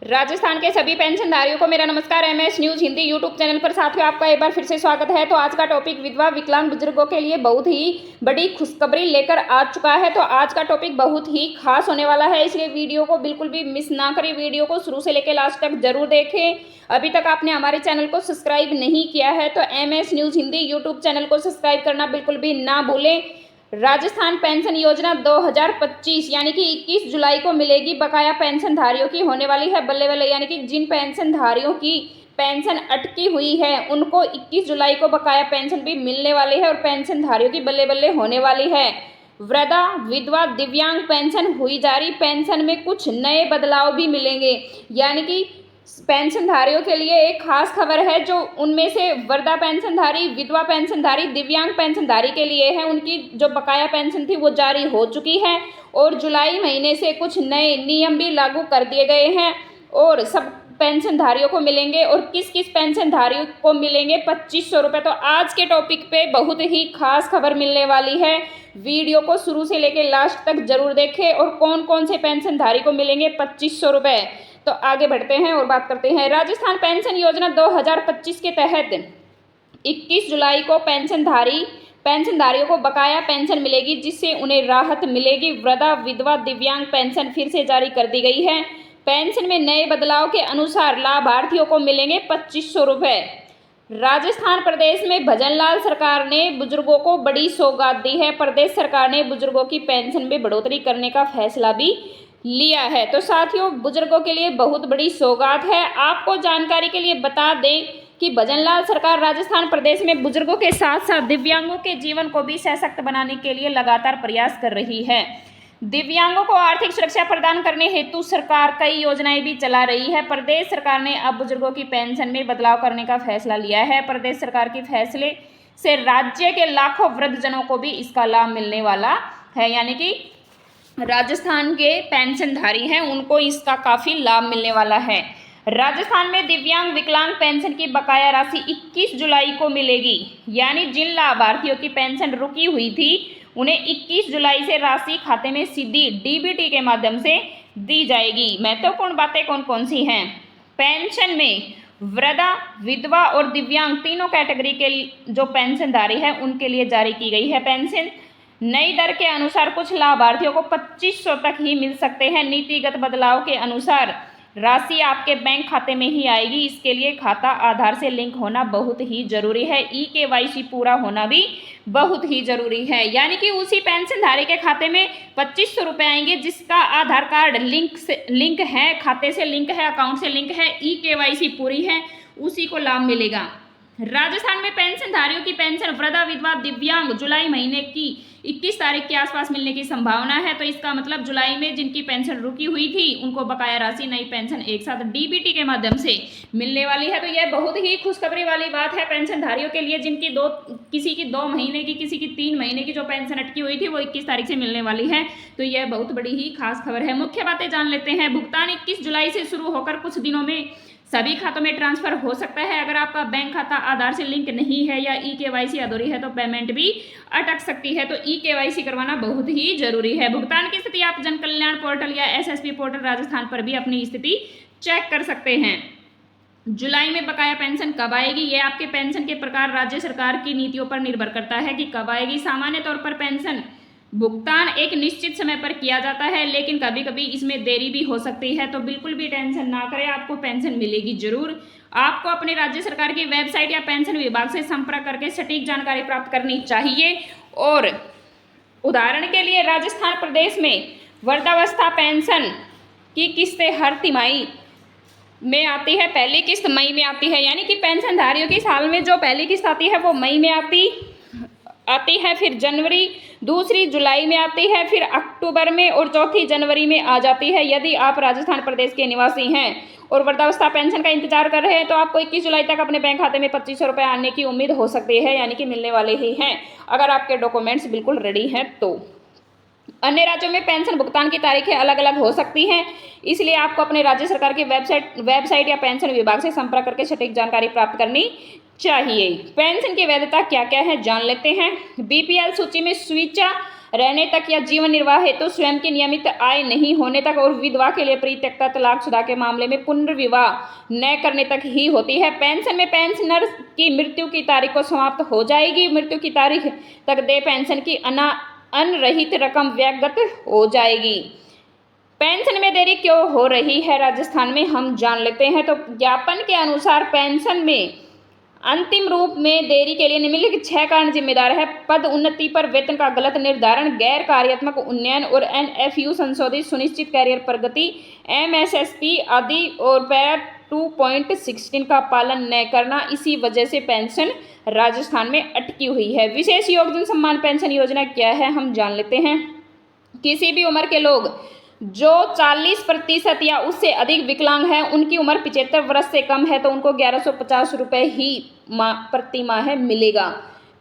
राजस्थान के सभी पेंशनधारियों को मेरा नमस्कार। MS news Hindi YouTube channel पर साथियों आपका एक बार फिर से स्वागत है। तो आज का टॉपिक विधवा विकलांग बुजुर्गों के लिए बहुत ही बड़ी खुशखबरी लेकर आ चुका है। तो आज का टॉपिक बहुत ही खास होने वाला है, इसलिए वीडियो को बिल्कुल भी मिस ना करें। वीडियो को शुरू से लेकर लास्ट तक जरूर देखें। अभी तक आपने हमारे चैनल को सब्सक्राइब नहीं किया है तो MS news Hindi YouTube channel को सब्सक्राइब करना बिल्कुल भी ना भूलें। राजस्थान पेंशन योजना 2025 यानी कि 21 जुलाई को मिलेगी। बकाया पेंशनधारियों की होने वाली है बल्ले बल्ले, यानी कि जिन पेंशनधारियों की पेंशन अटकी हुई है उनको 21 जुलाई को बकाया पेंशन भी मिलने वाली है और पेंशनधारियों की बल्ले बल्ले होने वाली है। वृद्धा विधवा दिव्यांग पेंशन हुई जारी। पेंशन में कुछ नए बदलाव भी मिलेंगे, यानी कि पेंशनधारियों के लिए एक खास खबर है। जो उनमें से वृद्धा पेंशनधारी, विधवा पेंशनधारी, दिव्यांग पेंशनधारी के लिए है, उनकी जो बकाया पेंशन थी वो जारी हो चुकी है और जुलाई महीने से कुछ नए नियम भी लागू कर दिए गए हैं और सब पेंशनधारियों को मिलेंगे। और किस किस पेंशनधारियों को मिलेंगे 2500 रुपये। तो आज के टॉपिक पे बहुत ही खास खबर मिलने वाली है। वीडियो को शुरू से लेकर लास्ट तक जरूर देखें और कौन कौन से पेंशनधारी को मिलेंगे 2500 रुपये। तो आगे बढ़ते हैं और बात करते हैं। राजस्थान पेंशन योजना 2025 के तहत 21 जुलाई को पेंशनधारियों को बकाया पेंशन मिलेगी, जिससे उन्हें राहत मिलेगी। वृद्धा विधवा दिव्यांग पेंशन फिर से जारी कर दी गई है। पेंशन में नए बदलाव के अनुसार लाभार्थियों को मिलेंगे 2500 रुपये। राजस्थान प्रदेश में भजनलाल सरकार ने बुजुर्गों को बड़ी सौगात दी है। प्रदेश सरकार ने बुजुर्गों की पेंशन में बढ़ोतरी करने का फैसला भी लिया है। तो साथियों, बुजुर्गों के लिए बहुत बड़ी सौगात है। आपको जानकारी के लिए बता दें कि भजनलाल सरकार राजस्थान प्रदेश में बुजुर्गों के साथ साथ दिव्यांगों के जीवन को भी सशक्त बनाने के लिए लगातार प्रयास कर रही है। दिव्यांगों को आर्थिक सुरक्षा प्रदान करने हेतु सरकार कई योजनाएं भी चला रही है। प्रदेश सरकार ने अब बुजुर्गों की पेंशन में बदलाव करने का फैसला लिया है। प्रदेश सरकार के फैसले से राज्य के लाखों वृद्धजनों को भी इसका लाभ मिलने वाला है, यानी कि राजस्थान के पेंशनधारी हैं उनको इसका काफ़ी लाभ मिलने वाला है। राजस्थान में दिव्यांग विकलांग पेंशन की बकाया राशि 21 जुलाई को मिलेगी, यानी जिन लाभार्थियों की पेंशन रुकी हुई थी उन्हें 21 जुलाई से राशि खाते में सीधी डीबीटी के माध्यम से दी जाएगी। महत्वपूर्ण बातें कौन कौन सी हैं? पेंशन में वृद्धा विधवा और दिव्यांग तीनों कैटेगरी के जो पेंशनधारी है उनके लिए जारी की गई है पेंशन। नई दर के अनुसार कुछ लाभार्थियों को 2500 तक ही मिल सकते हैं। नीतिगत बदलाव के अनुसार राशि आपके बैंक खाते में ही आएगी। इसके लिए खाता आधार से लिंक होना बहुत ही जरूरी है। ई-केवाईसी पूरा होना भी बहुत ही जरूरी है, यानी कि उसी पेंशनधारी के खाते में 2500 रुपये आएंगे जिसका आधार कार्ड लिंक है, खाते से लिंक है, अकाउंट से लिंक है, ई-केवाईसी पूरी है, उसी को लाभ मिलेगा। राजस्थान में पेंशनधारियों की पेंशन वृद्धा विधवा दिव्यांग जुलाई महीने की 21 तारीख के आसपास मिलने की संभावना है। तो इसका मतलब जुलाई में जिनकी पेंशन रुकी हुई थी उनको बकाया राशि नई पेंशन एक साथ डीबीटी के माध्यम से मिलने वाली है। तो यह बहुत ही खुशखबरी वाली बात है पेंशनधारियों के लिए, जिनकी किसी की 2 महीने की, किसी की 3 महीने की जो पेंशन अटकी हुई थी वो 21 तारीख से मिलने वाली है। तो यह बहुत बड़ी ही खास खबर है। मुख्य बातें जान लेते हैं। भुगतान 21 जुलाई से शुरू होकर कुछ दिनों में सभी खातों में ट्रांसफर हो सकता है। अगर आपका बैंक खाता आधार से लिंक नहीं है या ई-केवाईसी अधूरी है तो पेमेंट भी अटक सकती है। तो ई-केवाईसी करवाना बहुत ही जरूरी है। भुगतान की स्थिति आप जन कल्याण पोर्टल या एसएसपी पोर्टल राजस्थान पर भी अपनी स्थिति चेक कर सकते हैं। जुलाई में बकाया पेंशन कब आएगी? ये आपके पेंशन के प्रकार राज्य सरकार की नीतियों पर निर्भर करता है कि कब आएगी। सामान्य तौर पर पेंशन भुगतान एक निश्चित समय पर किया जाता है, लेकिन कभी कभी इसमें देरी भी हो सकती है। तो बिल्कुल भी टेंशन ना करें, आपको पेंशन मिलेगी जरूर। आपको अपने राज्य सरकार की वेबसाइट या पेंशन विभाग से संपर्क करके सटीक जानकारी प्राप्त करनी चाहिए। और उदाहरण के लिए राजस्थान प्रदेश में वृद्धावस्था पेंशन की किस्तें हर तिमाही में आती है। पहली किस्त मई में आती है, यानी कि पेंशनधारियों की साल में जो पहली किस्त आती है वो मई में आती है, फिर जनवरी, दूसरी जुलाई में आती है, फिर अक्टूबर में और चौथी जनवरी में आ जाती है। यदि आप राजस्थान प्रदेश के निवासी हैं और वृद्धावस्था पेंशन का इंतजार कर रहे हैं तो आपको 21 जुलाई तक अपने बैंक खाते में 2500 रुपये आने की उम्मीद हो सकती है, यानी कि मिलने वाले ही हैं अगर आपके डॉक्यूमेंट्स बिल्कुल रेडी हैं तो। अन्य राज्यों में पेंशन भुगतान की तारीखें अलग अलग हो सकती हैं, इसलिए आपको अपने राज्य सरकार की वेबसाइट या पेंशन विभाग से संपर्क करके सटीक जानकारी प्राप्त करनी चाहिए। पेंशन की वैधता क्या क्या है जान लेते हैं। बीपीएल सूची में स्विचा रहने तक या जीवन निर्वाह हेतु स्वयं की नियमित आय नहीं होने तक और विधवा के लिए परित्यक्ता तलाकशुदा के मामले में पुनर्विवाह न करने तक ही होती है। पेंशन में पेंशनर की मृत्यु की तारीख को समाप्त हो जाएगी। मृत्यु की तारीख तक देय पेंशन की अनरहित रकम व्यक्तिगत हो जाएगी। पेंशन में देरी क्यों हो रही है राजस्थान में, हम जान लेते हैं। तो ज्ञापन के अनुसार पेंशन में अंतिम रूप में देरी के लिए निम्नलिखित 6 कारण जिम्मेदार है। पद उन्नति पर वेतन का गलत निर्धारण, गैर कार्यात्मक उन्नयन और एनएफयू संशोधित सुनिश्चित कैरियर प्रगति, एमएसएसपी आदि और पैरा 2.16 का पालन न करना। इसी वजह से पेंशन राजस्थान में अटकी हुई है। विशेष योगदान सम्मान पेंशन योजना क्या है, हम जान लेते हैं। किसी भी उम्र के लोग जो 40% या उससे अधिक विकलांग हैं, उनकी उम्र 75 वर्ष से कम है तो उनको 1150 रुपये ही प्रति माह मिलेगा।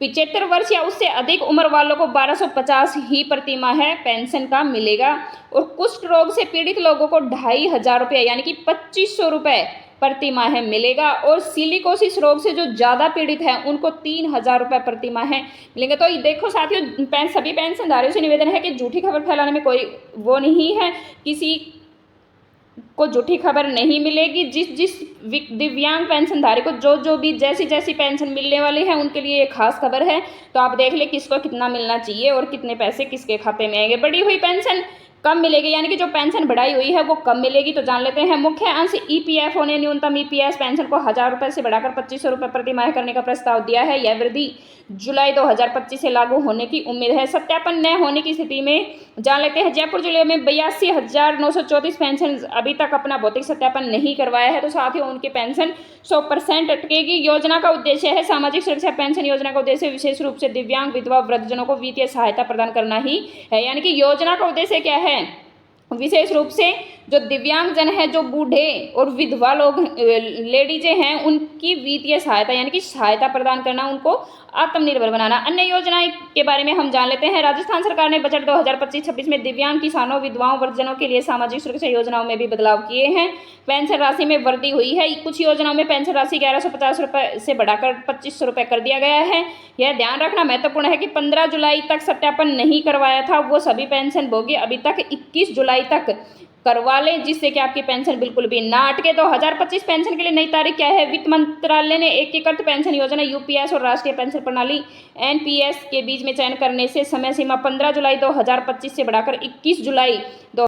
75 वर्ष या उससे अधिक उम्र वालों को 1250 ही प्रति माह पेंशन का मिलेगा। और कुष्ठ रोग से पीड़ित लोगों को 2500 रुपये यानी कि 2500 रुपये प्रति माह मिलेगा। और सिलिकोसिस रोग से जो ज़्यादा पीड़ित हैं उनको 3000 रुपये प्रति माह मिलेंगे। तो देखो साथियों, सभी पेंशनधारियों से निवेदन है कि झूठी खबर फैलाने में कोई वो नहीं है, किसी को झूठी खबर नहीं मिलेगी। जिस दिव्यांग पेंशनधारी को जो भी जैसी पेंशन मिलने वाली है उनके लिए ये खास खबर है। तो आप देख ले किसको कितना मिलना चाहिए और कितने पैसे किसके खाते में आएंगे। बढ़ी हुई पेंशन कम मिलेगी, यानी कि जो पेंशन बढ़ाई हुई है वो कम मिलेगी। तो जान लेते हैं। मुख्य अंश ईपीएफओ ने न्यूनतम ईपीएस पेंशन को 1000 रुपये से बढ़ाकर 2500 रुपये प्रति माह करने का प्रस्ताव दिया है। यह वृद्धि जुलाई 2025 से लागू होने की उम्मीद है। सत्यापन न होने की स्थिति में जान लेते हैं। जयपुर जिले में 82,934 पेंशन अभी तक अपना भौतिक सत्यापन नहीं करवाया है, तो साथियों उनकी पेंशन 100% अटकेगी। योजना का उद्देश्य है सामाजिक सुरक्षा पेंशन योजना का उद्देश्य विशेष रूप से दिव्यांग, विधवा, वृद्धजनों को वित्तीय सहायता प्रदान करना ही है। यानी कि योजना का उद्देश्य क्या है, विशेष रूप से जो दिव्यांग जन है, जो बूढ़े और विधवा लोग लेडीजें हैं, उनकी वित्तीय सहायता यानी कि सहायता प्रदान करना, उनको आत्मनिर्भर बनाना। अन्य योजनाएं के बारे में हम जान लेते हैं। राजस्थान सरकार ने बजट 2025-26 में दिव्यांग, किसानों, विधवाओं, वृद्धजनों के लिए सामाजिक सुरक्षा योजनाओं में भी बदलाव किए हैं। पेंशन राशि में वृद्धि हुई है। कुछ योजनाओं में पेंशन राशि 1150 रुपये से बढ़ाकर 2500 रुपये कर दिया गया है। यह ध्यान रखना महत्वपूर्ण है कि 15 जुलाई तक सत्यापन नहीं करवाया था वो सभी पेंशन भोगी अभी तक 21 जुलाई तक करवा लें, जिससे कि आपकी पेंशन बिल्कुल भी ना अटके। तो 2025 पेंशन के लिए नई तारीख क्या है। वित्त मंत्रालय ने एकीकृत पेंशन योजना यूपीएस और राष्ट्रीय पेंशन प्रणाली एनपीएस के बीच में चयन करने से समय सीमा 15 जुलाई 2025 से बढ़ाकर 21 जुलाई